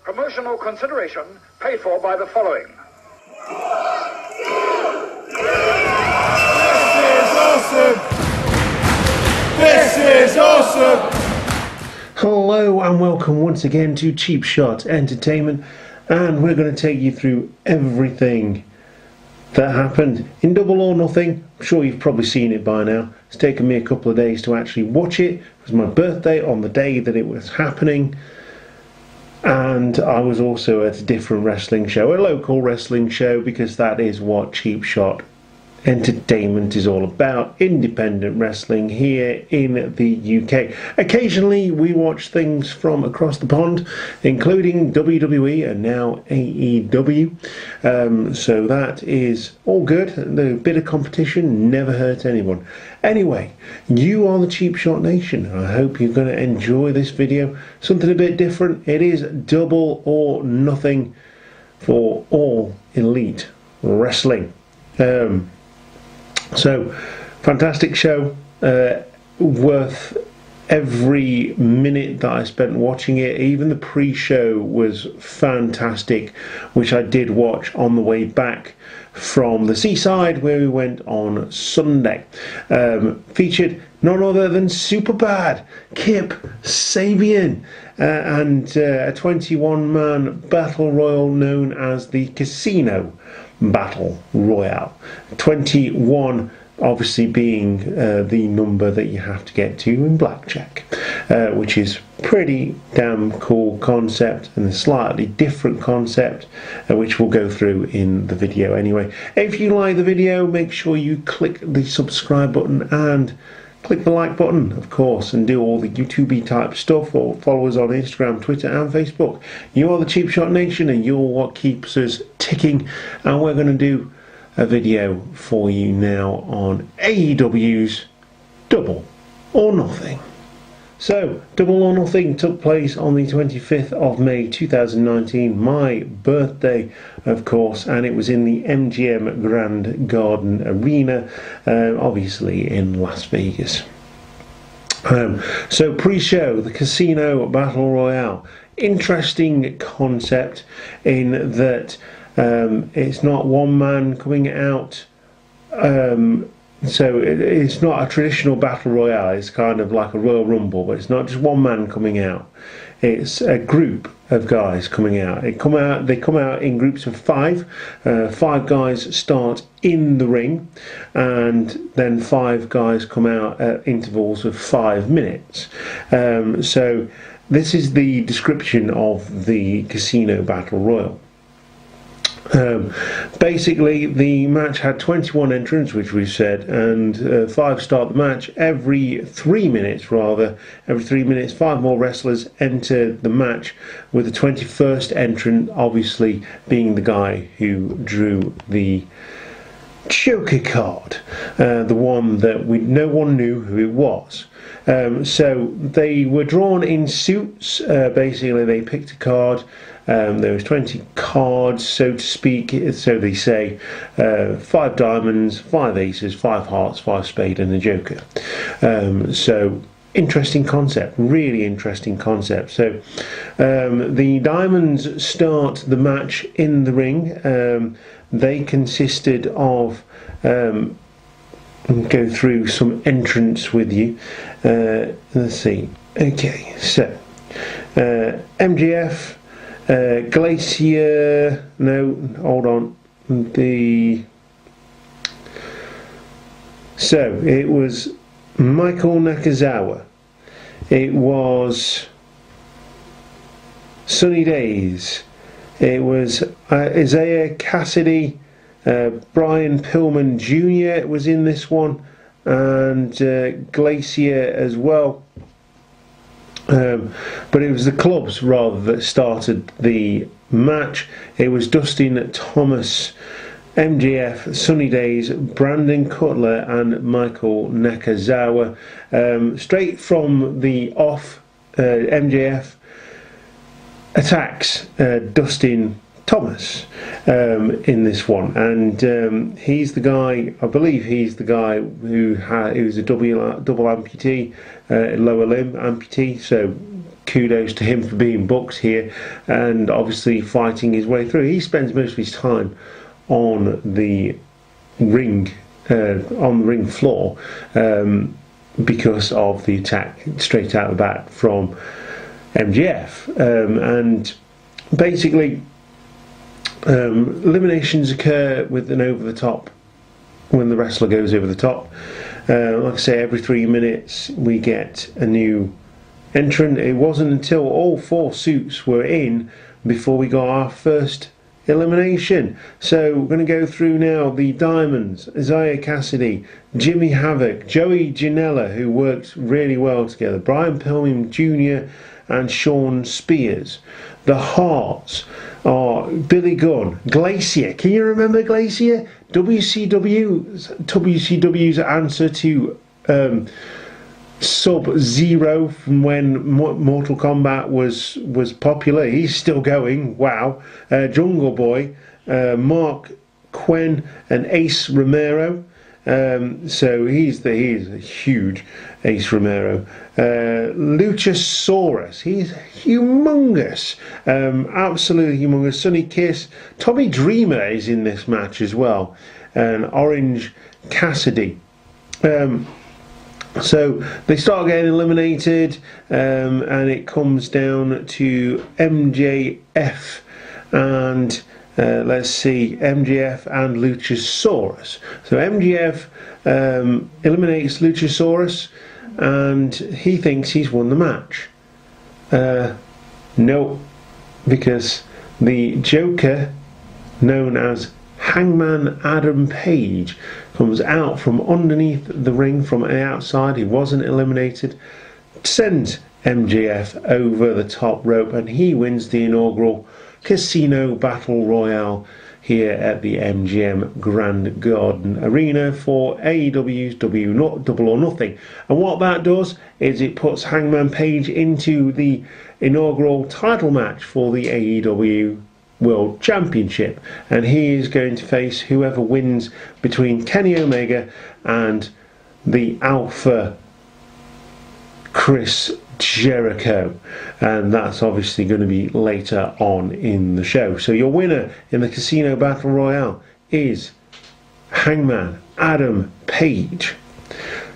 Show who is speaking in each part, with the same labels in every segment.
Speaker 1: Promotional consideration paid for by the following.
Speaker 2: This is awesome!
Speaker 3: Hello and welcome once again to Cheap Shot Entertainment, and we're going to take you through everything that happened in Double or Nothing. I'm sure you've probably seen it by now. It's taken me a couple of days to actually watch it. It was my birthday on the day that it was happening, and I was also at a different wrestling show, a local wrestling show, because that is what Cheap Shot Entertainment is all about, independent wrestling here in the UK. Occasionally we watch things from across the pond, including WWE and now AEW, so that is all good. The bit of competition never hurt anyone. Anyway, you are the Cheap Shot Nation. I hope you're going to enjoy this video. Something a bit different. It is Double or Nothing for All Elite Wrestling. So, fantastic show, worth every minute that I spent watching it. Even the pre-show was fantastic, which I did watch on the way back from the seaside where we went on Sunday. Featured none other than Superbad, Kip Sabian, and a 21-man battle royal known as the Casino Battle Royale. 21 obviously being the number that you have to get to in blackjack, which is pretty damn cool concept, and a slightly different concept, which we'll go through in the video anyway. If you like the video, make sure you click the subscribe button and click the like button, of course, and do all the YouTube type stuff, or follow us on Instagram, Twitter and Facebook. You are the Cheap Shot Nation, and you're what keeps us ticking, and we're going to do a video for you now on AEW's Double or Nothing. So, Double or Nothing took place on the 25th of May 2019, my birthday, of course, and it was in the MGM Grand Garden Arena, obviously in Las Vegas. So, pre-show, the Casino Battle Royale. Interesting concept in that it's not one man coming out. So it's not a traditional battle royale. It's kind of like a Royal Rumble, but it's not just one man coming out. It's a group of guys coming out. They come out in groups of five. 5 guys start in the ring, and then 5 guys come out at intervals of 5 minutes. So this is the description of the Casino Battle Royal. Basically, the match had 21 entrants, which we've said, and 5 start the match. Every 3 minutes, 5 more wrestlers enter the match, with the 21st entrant obviously being the guy who drew the Joker card, the one that no one knew who it was. So they were drawn in suits. Basically, they picked a card. There was 20 cards, so to speak, so they say. 5 diamonds, 5 aces, 5 hearts, 5 spade and a joker. So interesting concept, really interesting concept. So the diamonds start the match in the ring. They consisted of go through some entrants with you. Let's see. Okay, so MGF, Glacier. No, hold on. So it was Michael Nakazawa. It was Sunny Days. It was Isaiah Cassidy. Brian Pillman Jr. was in this one, and Glacier as well. But it was the clubs rather that started the match. It was Dustin Thomas, MJF, Sunny Days, Brandon Cutler and Michael Nakazawa. Straight from the off, MJF attacks Dustin Thomas in this one, and he's the guy, I believe he's the guy who was a double amputee, lower limb amputee, so kudos to him for being booked here and obviously fighting his way through. He spends most of his time on the ring floor because of the attack straight out of the bat from MJF, and basically eliminations occur with an over the top when the wrestler goes over the top. Like I say, every 3 minutes we get a new entrant. It wasn't until all 4 suits were in before we got our first elimination. So we're going to go through now the Diamonds, Isaiah Cassidy, Jimmy Havoc, Joey Janela, who works really well together, Brian Pillman Jr. and Sean Spears. The Hearts are Billy Gunn, Glacier. Can you remember Glacier? WCW's answer to Sub-Zero from when Mortal Kombat was popular. He's still going. Wow. Jungle Boy, Mark Quinn, and Ace Romero. So he's a huge Ace Romero. Luchasaurus, he's humongous, absolutely humongous. Sonny Kiss, Tommy Dreamer is in this match as well, and Orange Cassidy. So they start getting eliminated, and it comes down to MJF and let's see, MJF and Luchasaurus. So MJF eliminates Luchasaurus, and he thinks he's won the match. No, because the Joker, known as Hangman Adam Page, comes out from underneath the ring from the outside. He wasn't eliminated, sends MJF over the top rope, and he wins the inaugural Casino Battle Royale here at the MGM Grand Garden Arena for AEW's Double or Nothing. And what that does is it puts Hangman Page into the inaugural title match for the AEW World Championship, and he is going to face whoever wins between Kenny Omega and the Alpha Chris Jericho, and that's obviously going to be later on in the show. So your winner in the Casino Battle Royale is Hangman Adam Page.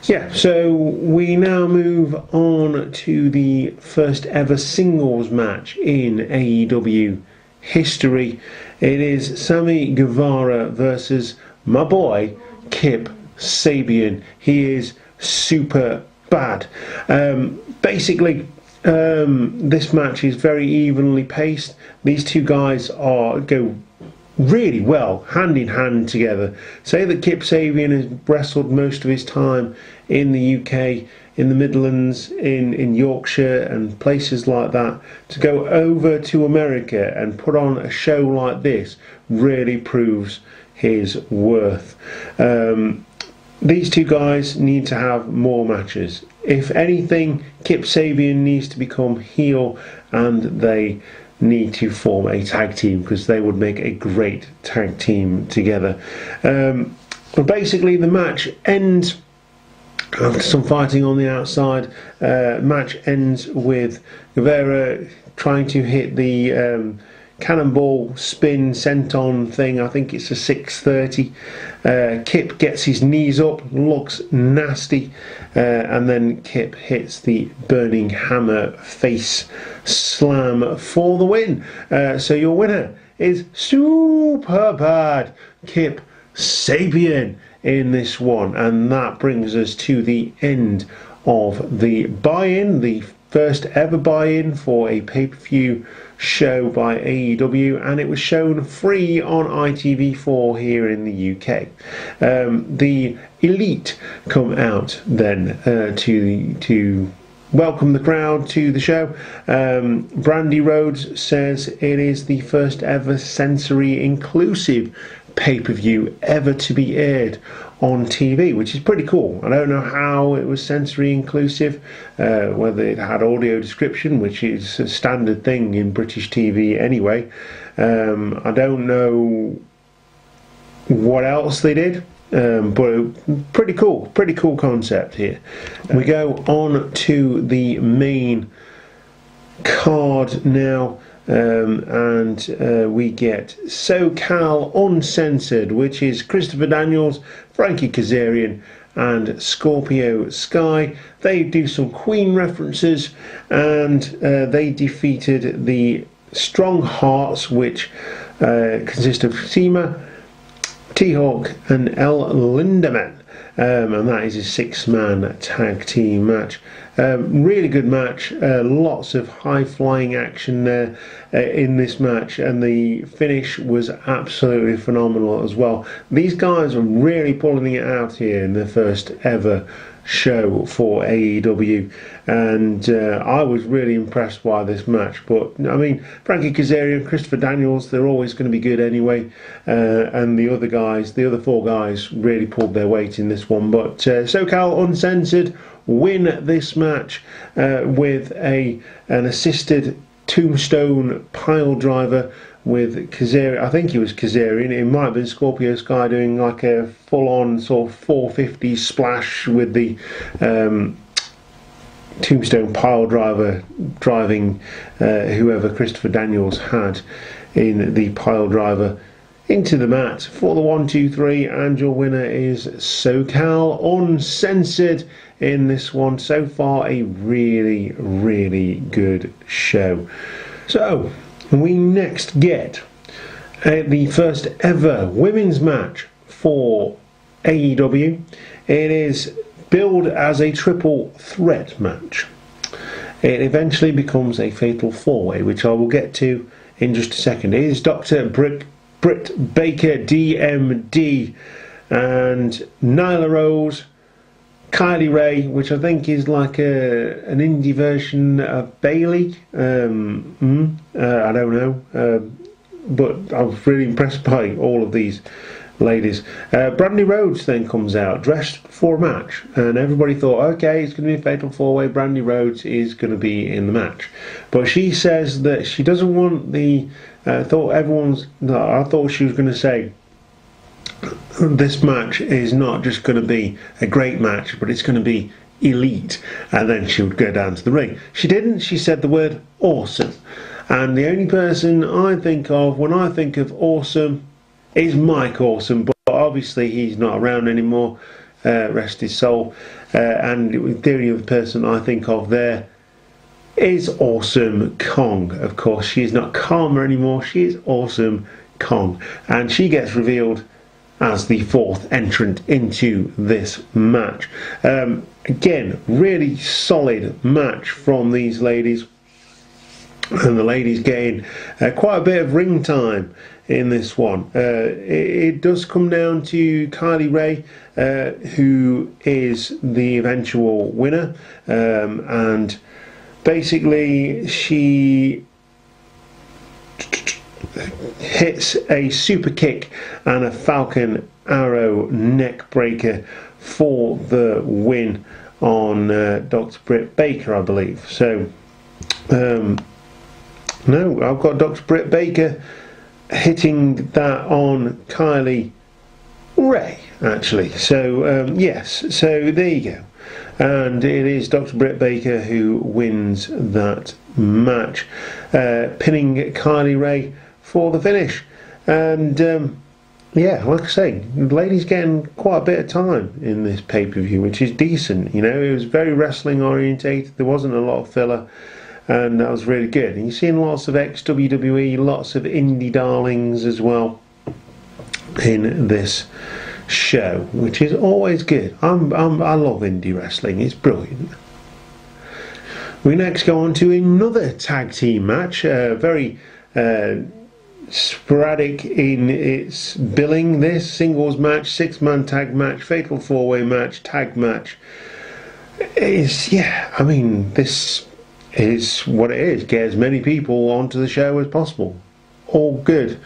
Speaker 3: Yeah, so we now move on to the first ever singles match in AEW history. It is Sammy Guevara versus my boy Kip Sabian. He is super bad. Basically, this match is very evenly paced. These two guys go really well hand in hand together. Say that Kip Sabian has wrestled most of his time in the UK, in the Midlands, in Yorkshire and places like that. To go over to America and put on a show like this really proves his worth. These two guys need to have more matches. If anything, Kip Sabian needs to become heel, and they need to form a tag team, because they would make a great tag team together. But basically the match ends after some fighting on the outside. Match ends with Guevara trying to hit the cannonball spin senton thing. I think it's a 630. Kip gets his knees up, looks nasty, and then Kip hits the burning hammer face slam for the win. So your winner is super bad Kip Sabian in this one, and that brings us to the end of the buy-in, the first ever buy-in for a pay-per-view show by AEW, and it was shown free on ITV4 here in the UK. The Elite come out then to welcome the crowd to the show. Brandy Rhodes says it is the first ever sensory inclusive pay-per-view ever to be aired on TV, which is pretty cool. I don't know how it was sensory inclusive, whether it had audio description, which is a standard thing in British TV anyway. I don't know what else they did, but pretty cool concept here. We go on to the main card now. And we get SoCal Uncensored, which is Christopher Daniels, Frankie Kazarian and Scorpio Sky. They do some Queen references, and they defeated the Strong Hearts, which consist of Seema, T-Hawk and El Lindaman. And that is a 6-man tag team match. Really good match, lots of high-flying action there in this match, and the finish was absolutely phenomenal as well. These guys are really pulling it out here in their first ever show for AEW, and I was really impressed by this match. But I mean, Frankie Kazarian, Christopher Daniels, they're always going to be good anyway, and the other guys, the other 4 guys, really pulled their weight in this one. But SoCal Uncensored win this match with an assisted tombstone pile driver with Kazarian. I think it was Kazarian. It might have been Scorpio Sky doing like a full-on sort of 450 splash with the tombstone pile driver driving whoever Christopher Daniels had in the pile driver into the mat for the 1, 2, 3, and your winner is SoCal Uncensored in this one. So far, a really, really good show. So we next get the first ever women's match for AEW. It is billed as a triple threat match. It eventually becomes a fatal 4-way, which I will get to in just a second. It is Dr. Britt Baker, DMD, and Nyla Rose, Kylie Ray, which I think is like an indie version of Bailey. I don't know, but I was really impressed by all of these ladies. Brandy Rhodes then comes out dressed for a match, and everybody thought, okay, it's going to be a fatal 4-way. Brandy Rhodes is going to be in the match, but she says that she doesn't want the. I thought she was going to say this match is not just going to be a great match, but it's going to be elite, and then she would go down to the ring. She didn't. She said the word awesome, and the only person I think of when I think of awesome is Mike Awesome, but obviously he's not around anymore, rest his soul, and the only other person I think of there is Awesome Kong. Of course, she is not Karma anymore, she is Awesome Kong, and she gets revealed as the 4th entrant into this match. Again, really solid match from these ladies, and the ladies getting quite a bit of ring time in this one. It does come down to Kylie Ray, who is the eventual winner, and basically she hits a super kick and a Falcon Arrow neck breaker for the win on Dr. Britt Baker, I believe. So no, I've got Dr. Britt Baker hitting that on Kylie Ray, actually. So yes, so there you go. And it is Dr. Britt Baker who wins that match, pinning Kylie Ray for the finish. And yeah, like I say, the lady's getting quite a bit of time in this pay-per-view, which is decent. You know, it was very wrestling orientated. There wasn't a lot of filler, and that was really good. And you're seeing lots of ex-WWE, lots of indie darlings as well in this show, which is always good. I love indie wrestling. It's brilliant. We next go on to another tag team match, very sporadic in its billing. This singles match, 6-man tag match, fatal 4-way match, tag match is, yeah, I mean, this is what it is. Get as many people onto the show as possible. All good.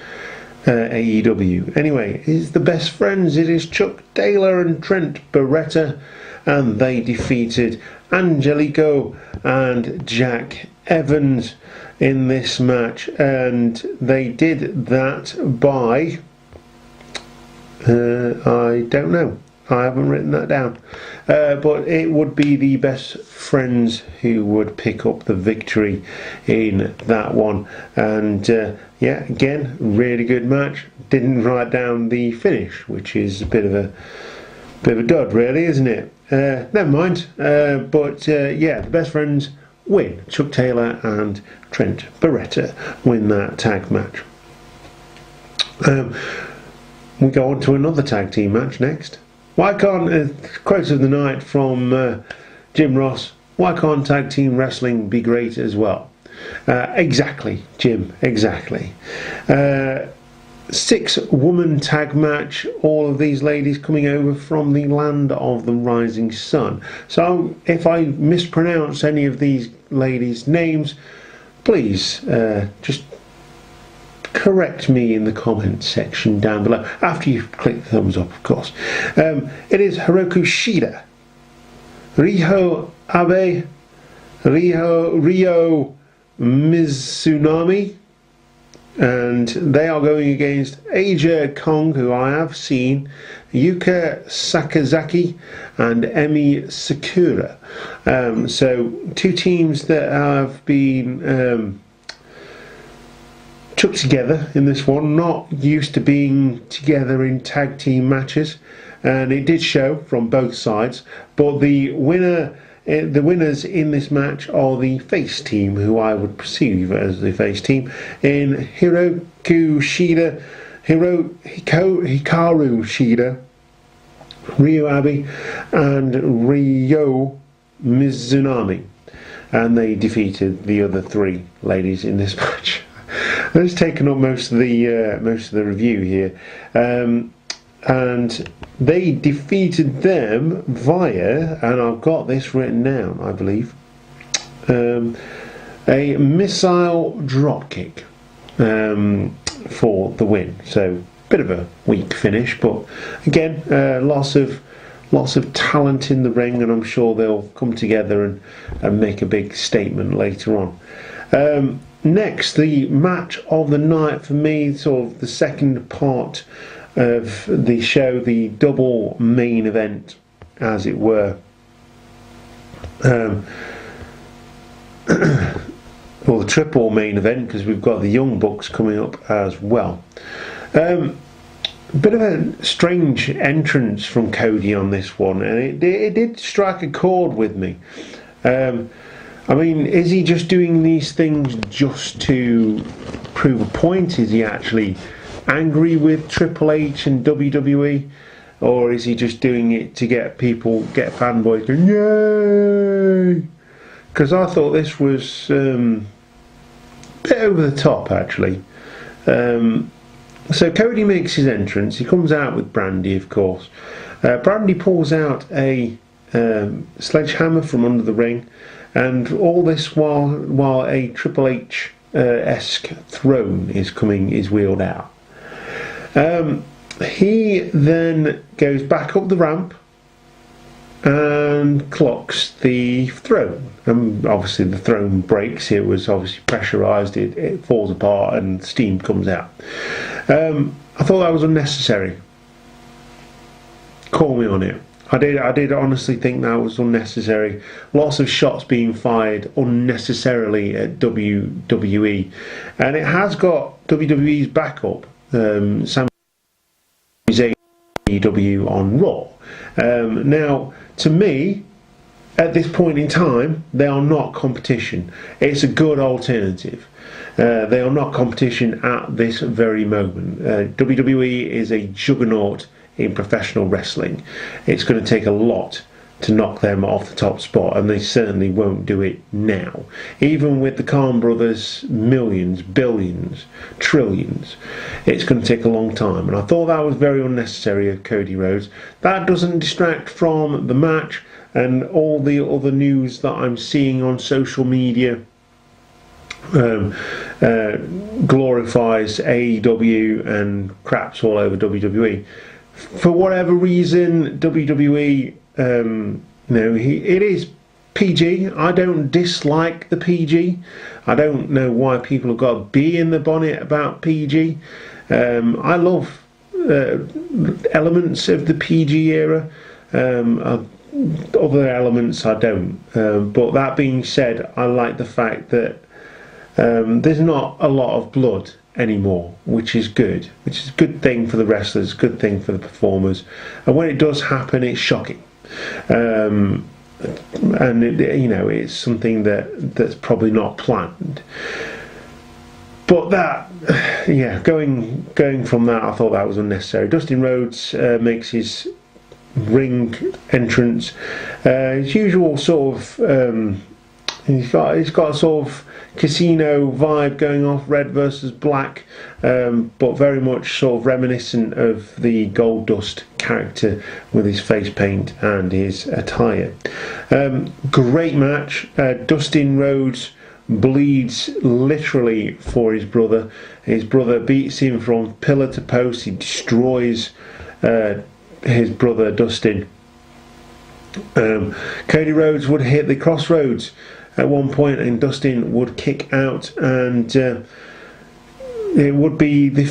Speaker 3: AEW. Anyway, it's the best friends. It is Chuck Taylor and Trent Beretta, and they defeated Angelico and Jack Evans in this match, and they did that by I don't know. I haven't written that down. But it would be the Best Friends who would pick up the victory in that one. And yeah, again, really good match. Didn't write down the finish, which is a bit of a dud, really, isn't it? Never mind. But yeah, the Best Friends win. Chuck Taylor and Trent Beretta win that tag match. We go on to another tag team match next. Why can't, quote of the night from Jim Ross, why can't tag team wrestling be great as well? Exactly, Jim, exactly. 6-woman tag match, all of these ladies coming over from the land of the rising sun. So if I mispronounce any of these ladies' names, please just correct me in the comments section down below, after you've clicked the thumbs up, of course. It is Hiroku Shida, Riho Abe, Ryo Mizunami, and they are going against Aja Kong, who I have seen, Yuka Sakazaki and Emi Sakura. So two teams that have been chucked together in this one, not used to being together in tag team matches, and it did show from both sides. But the winners in this match are the face team, who I would perceive as the face team, in Hiroku Shida, Hikaru Shida, Ryo Abe and Ryo Mizunami, and they defeated the other three ladies in this match. That's taken up most of the review here, and they defeated them via, and I've got this written down, I believe, a missile dropkick for the win. So bit of a weak finish, but again, lots of talent in the ring, and I'm sure they'll come together and make a big statement later on. Next, the match of the night for me, sort of the second part of the show, the double main event, as it were. Or the triple main event, because we've got the Young Bucks coming up as well. A bit of a strange entrance from Cody on this one, and it did strike a chord with me. I mean, is he just doing these things just to prove a point? Is he actually angry with Triple H and WWE? Or is he just doing it to get fanboys going, yay? Because I thought this was a bit over the top, actually. So Cody makes his entrance. He comes out with Brandy, of course. Brandy pulls out a sledgehammer from under the ring. And all this while a Triple H-esque throne is wheeled out. He then goes back up the ramp and clocks the throne. And obviously the throne breaks. It was obviously pressurised. It falls apart and steam comes out. I thought that was unnecessary. Call me on it. I did honestly think that was unnecessary. Lots of shots being fired unnecessarily at WWE, and it has got WWE's backup. Sami Zayn AEW on Raw. Now, to me, at this point in time, they are not competition. It's a good alternative. They are not competition at this very moment. WWE is a juggernaut in professional wrestling. It's going to take a lot to knock them off the top spot, and they certainly won't do it now. Even with the Khan brothers' millions, billions, trillions, it's going to take a long time, and I thought that was very unnecessary of Cody Rhodes. That doesn't distract from the match and all the other news that I'm seeing on social media. Glorifies AEW and craps all over WWE. For whatever reason, WWE, it is PG. I don't dislike the PG. I don't know why people have got a bee in the bonnet about PG. I love elements of the PG era. Other elements I don't. But that being said, I like the fact that there's not a lot of blood anymore, which is good. Which is a good thing for the wrestlers, good thing for the performers. And when it does happen, it's shocking. And it's something that's probably not planned. But going from that, I thought that was unnecessary. Dustin Rhodes makes his ring entrance. His usual sort of, he's got a sort of casino vibe going off, red versus black, but very much sort of reminiscent of the Goldust character with his face paint and his attire. Great match. Dustin Rhodes bleeds literally for his brother. His brother beats him from pillar to post. He destroys his brother Dustin. Cody Rhodes would hit the crossroads at one point, and Dustin would kick out, and the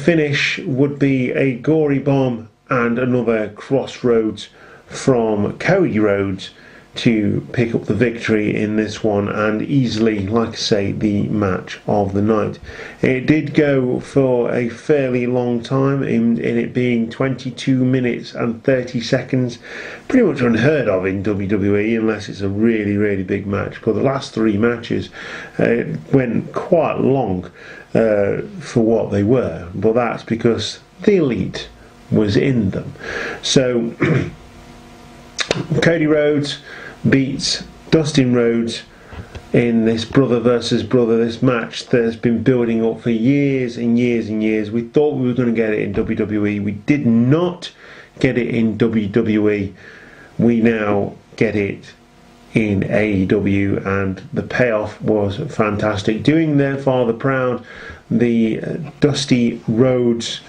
Speaker 3: finish would be a gory bomb and another crossroads from Cody Rhodes to pick up the victory in this one, and easily, like I say, the match of the night. It did go for a fairly long time, in it being 22 minutes and 30 seconds. Pretty much unheard of in WWE unless it's a really, really big match. But the last three matches went quite long for what they were, but that's because the Elite was in them. So Cody Rhodes beats Dustin Rhodes in this brother versus brother, this match that has been building up for years and years and years. We thought we were going to get it in WWE. We did not get it in WWE. We now get it in AEW, and the payoff was fantastic. Doing their father proud, the Dusty Rhodes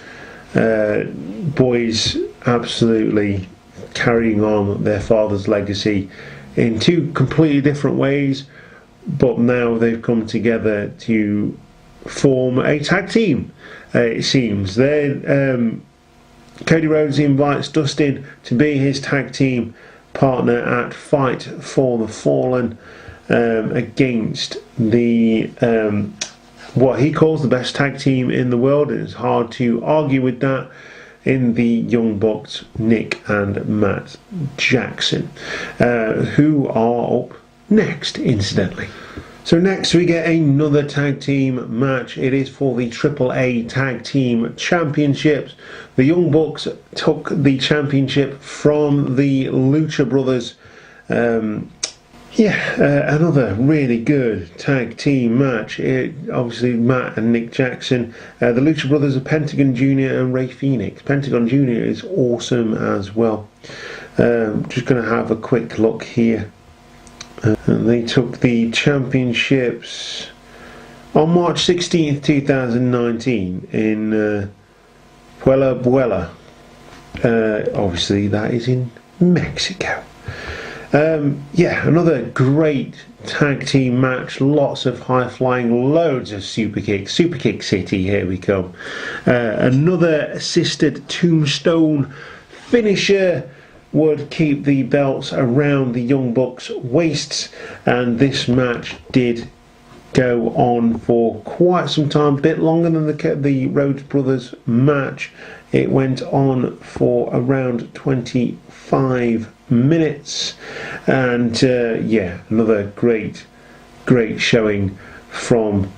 Speaker 3: boys absolutely carrying on their father's legacy in two completely different ways, but now they've come together to form a tag team. It seems Cody Rhodes invites Dustin to be his tag team partner at Fight for the Fallen against the what he calls the best tag team in the world. It's hard to argue with that, in the Young Bucks, Nick and Matt Jackson, who are up next, incidentally. So next we get another tag team match. It is for the AAA Tag Team Championships. The Young Bucks took the championship from the Lucha Brothers. Another really good tag team match. Obviously, Matt and Nick Jackson. The Lucha Brothers are Pentagon Jr. and Rey Fenix. Pentagon Jr. is awesome as well. Just going to have a quick look here. They took the championships on March 16th, 2019 in Puebla, Buela. Obviously, that is in Mexico. Another great tag team match. Lots of high flying, loads of super kicks. Super kick city, here we come. Another assisted tombstone finisher would keep the belts around the Young Bucks' waists, and this match did go on for quite some time, a bit longer than the Rhodes Brothers match. It went on for around 25 minutes, and another great showing from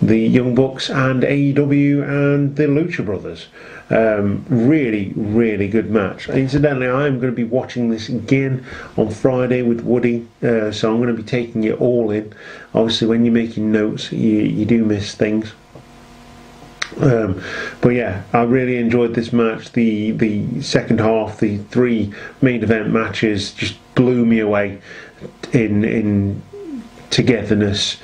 Speaker 3: the Young Bucks and AEW and the Lucha Brothers. Really, really good match. Incidentally, I am going to be watching this again on Friday with Woody, so I'm going to be taking it all in. Obviously, when you're making notes, you do miss things. But yeah, I really enjoyed this match. The second half, the three main event matches just blew me away in togetherness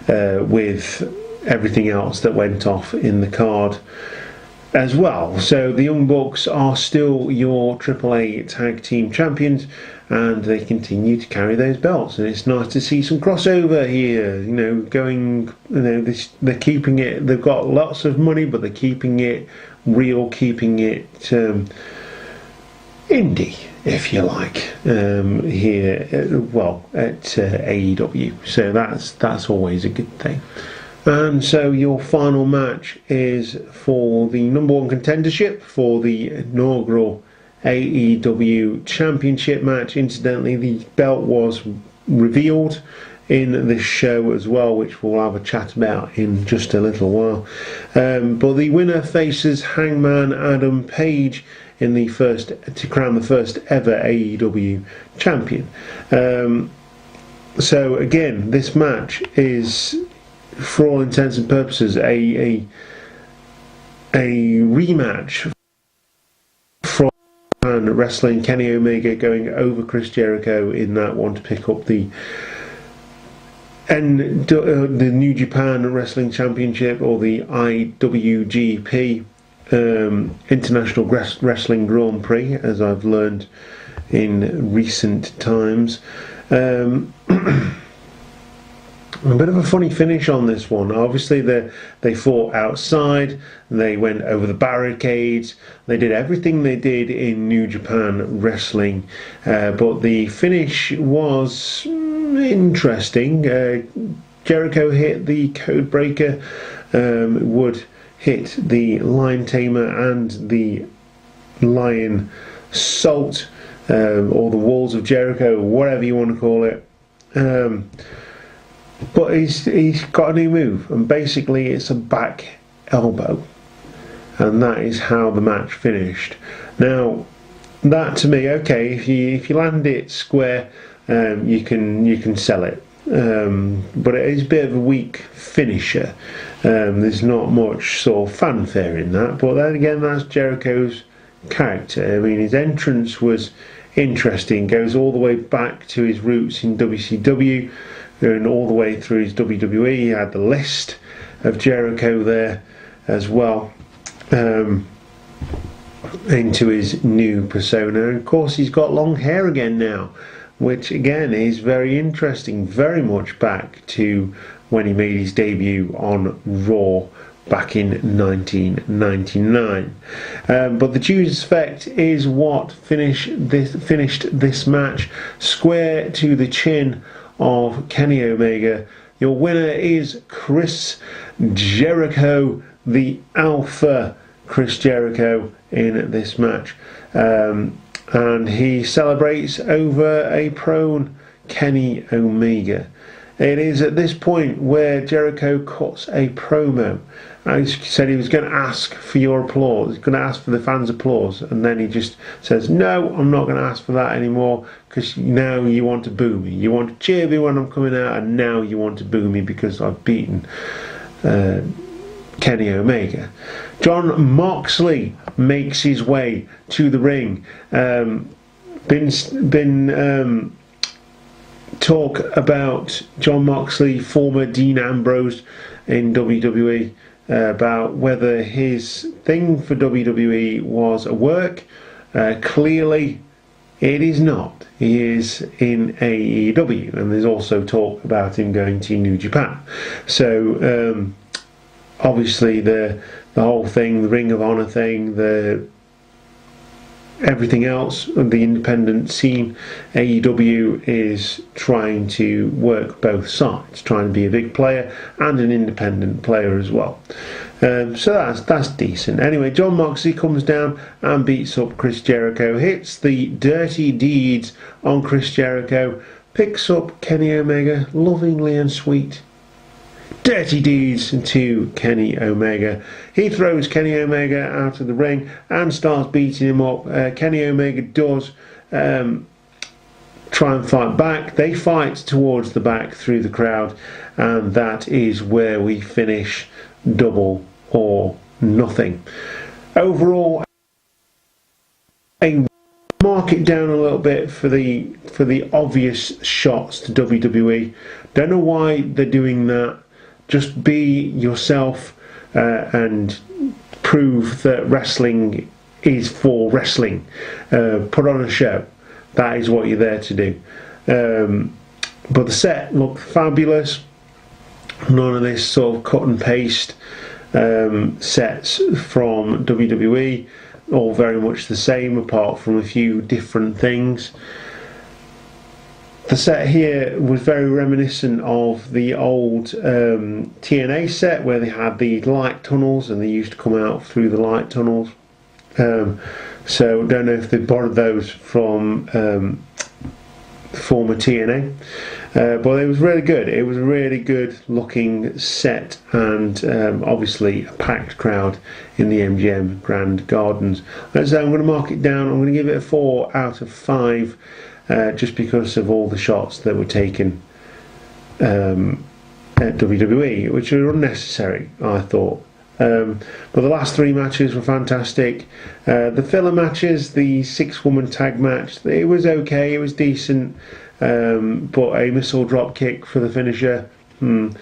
Speaker 3: with everything else that went off in the card as well. So the Young Bucks are still your AAA Tag Team Champions, and they continue to carry those belts. And it's nice to see some crossover here. They're keeping it. They've got lots of money, but they're keeping it real, keeping it indie, if you like, here. At AEW. So that's always a good thing. And so your final match is for the number one contendership for the inaugural AEW Championship match. Incidentally, the belt was revealed in this show as well, which we'll have a chat about in just a little while. But the winner faces Hangman Adam Page in to crown the first ever AEW champion. So again, this match is, for all intents and purposes, a rematch from wrestling. Kenny Omega going over Chris Jericho in that one to pick up the New Japan Wrestling Championship, or the IWGP International Wrestling Grand Prix, as I've learned in recent times. A bit of a funny finish on this one. Obviously, they fought outside, they went over the barricades, they did everything they did in New Japan Wrestling, but the finish was interesting. Jericho hit the code breaker, Wood hit the lion tamer and the lion salt, or the walls of Jericho, whatever you want to call it. But he's got a new move, and basically it's a back elbow, and that is how the match finished. Now, that to me, okay, if you land it square, you can sell it, but it is a bit of a weak finisher. There's not much sort of fanfare in that, but then again, that's Jericho's character. I mean, his entrance was interesting, goes all the way back to his roots in WCW, going all the way through his WWE. He had the list of Jericho there as well, into his new persona. And of course, he's got long hair again now, which again is very interesting, very much back to when he made his debut on Raw back in 1999. But the Judas Effect is what finished this match. Square to the chin of Kenny Omega. Your winner is Chris Jericho, the Alpha Chris Jericho, in this match. And he celebrates over a prone Kenny Omega. It is at this point where Jericho cuts a promo. He said he was going to ask for your applause, he's going to ask for the fans' applause, and then he just says, no, I'm not going to ask for that anymore, because now you want to boo me. You want to cheer me when I'm coming out, and now you want to boo me because I've beaten Kenny Omega. Jon Moxley makes his way to the ring. Been talk about Jon Moxley, former Dean Ambrose in WWE, about whether his thing for WWE was a work. Clearly it is not. He is in AEW, and there's also talk about him going to New Japan. So obviously the whole thing, the Ring of Honor thing, everything else, the independent scene, AEW is trying to work both sides, trying to be a big player and an independent player as well. So that's decent. Anyway, Jon Moxley comes down and beats up Chris Jericho, hits the Dirty Deeds on Chris Jericho, picks up Kenny Omega, lovingly and sweet. Dirty Deeds to Kenny Omega. He throws Kenny Omega out of the ring and starts beating him up. Kenny Omega does try and fight back. They fight towards the back through the crowd, and that is where we finish Double or Nothing. Overall, mark it down a little bit for the obvious shots to WWE. Don't know why they're doing that. Just be yourself and prove that wrestling is for wrestling. Put on a show. that is what you're there to do. But the set looked fabulous. None of this sort of cut and paste sets from WWE, all very much the same apart from a few different things. The set here was very reminiscent of the old TNA set where they had the light tunnels and they used to come out through the light tunnels. So don't know if they borrowed those from former TNA, but it was really good. It was a really good looking set, and obviously a packed crowd in the MGM Grand Gardens. So I'm going to mark it down. I'm going to give it a 4 out of 5, just because of all the shots that were taken at WWE, which were unnecessary, I thought. But the last 3 matches were fantastic. The filler matches, the 6-woman tag match, it was okay, it was decent, but a missile drop kick for the finisher. The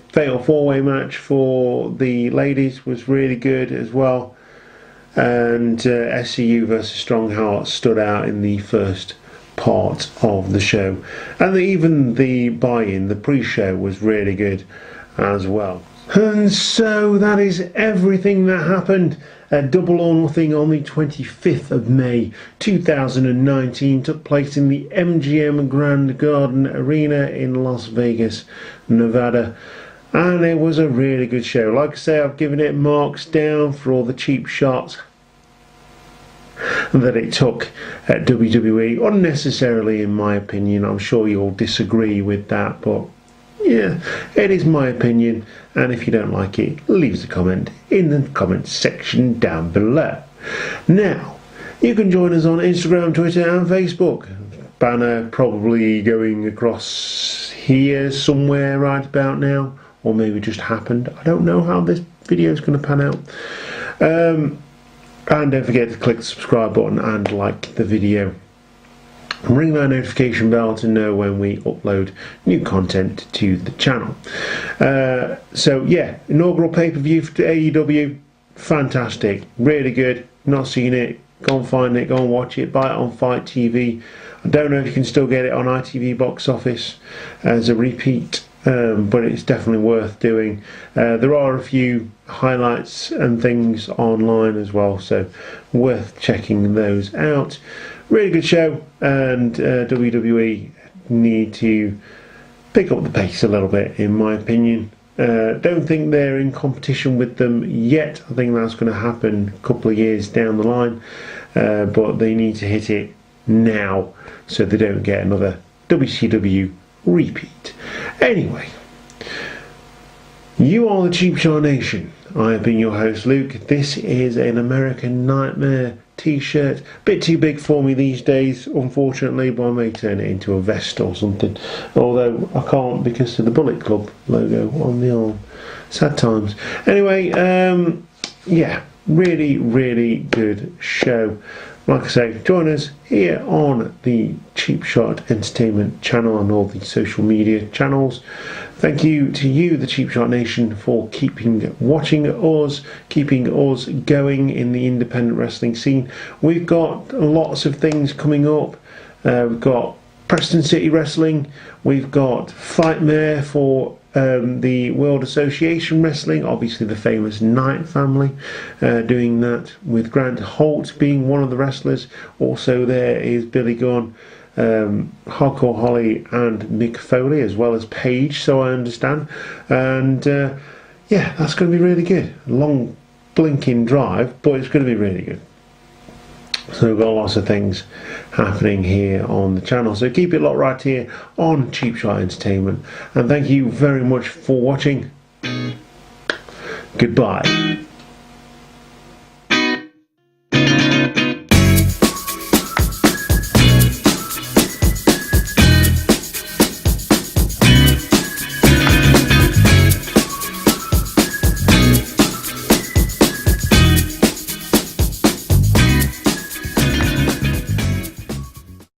Speaker 3: fatal 4-way match for the ladies was really good as well. And SCU versus Strong Heart stood out in the first part of the show, and even the buy-in, the pre-show, was really good as well. And so that is everything that happened at Double or Nothing on the 25th of May 2019. Took place in the MGM Grand Garden Arena in Las Vegas, Nevada. And it was a really good show. Like I say, I've given it marks down for all the cheap shots that it took at WWE, unnecessarily in my opinion. I'm sure you'll disagree with that, but yeah, it is my opinion, and if you don't like it, leave us a comment in the comment section down below. Now, you can join us on Instagram, Twitter and Facebook. Banner probably going across here somewhere right about now, or maybe just happened. I don't know how this video is going to pan out. And don't forget to click the subscribe button and like the video. Ring that notification bell to know when we upload new content to the channel. So yeah, inaugural pay-per-view for AEW, fantastic, really good. Not seen it, go and find it, go and watch it, buy it on Fight TV. I don't know if you can still get it on ITV box office as a repeat, but it's definitely worth doing. There are a few highlights and things online as well, so worth checking those out. Really good show, and WWE need to pick up the pace a little bit, in my opinion. Don't think they're in competition with them yet. I think that's going to happen a couple of years down the line, but they need to hit it now so they don't get another WCW repeat. Anyway, you are the Cheap Shot Nation. I have been your host, Luke. This is an American Nightmare t-shirt. Bit too big for me these days, unfortunately, but I may turn it into a vest or something. Although I can't because of the Bullet Club logo on the arm. Sad times. Anyway, yeah, really, really good show. Like I say, join us here on the Cheap Shot Entertainment channel and all the social media channels. Thank you to you, the Cheap Shot Nation, for watching us, keeping us going in the independent wrestling scene. We've got lots of things coming up. We've got Preston City Wrestling. We've got Fightmare for the World Association Wrestling, obviously the famous Knight family, doing that with Grant Holt being one of the wrestlers. Also there is Billy Gunn, Hardcore Holly and Mick Foley, as well as Paige, so I understand. And yeah, that's going to be really good. Long blinking drive, but it's going to be really good. So we've got lots of things happening here on the channel, so keep it locked right here on Cheap Shot Entertainment, and thank you very much for watching. Goodbye.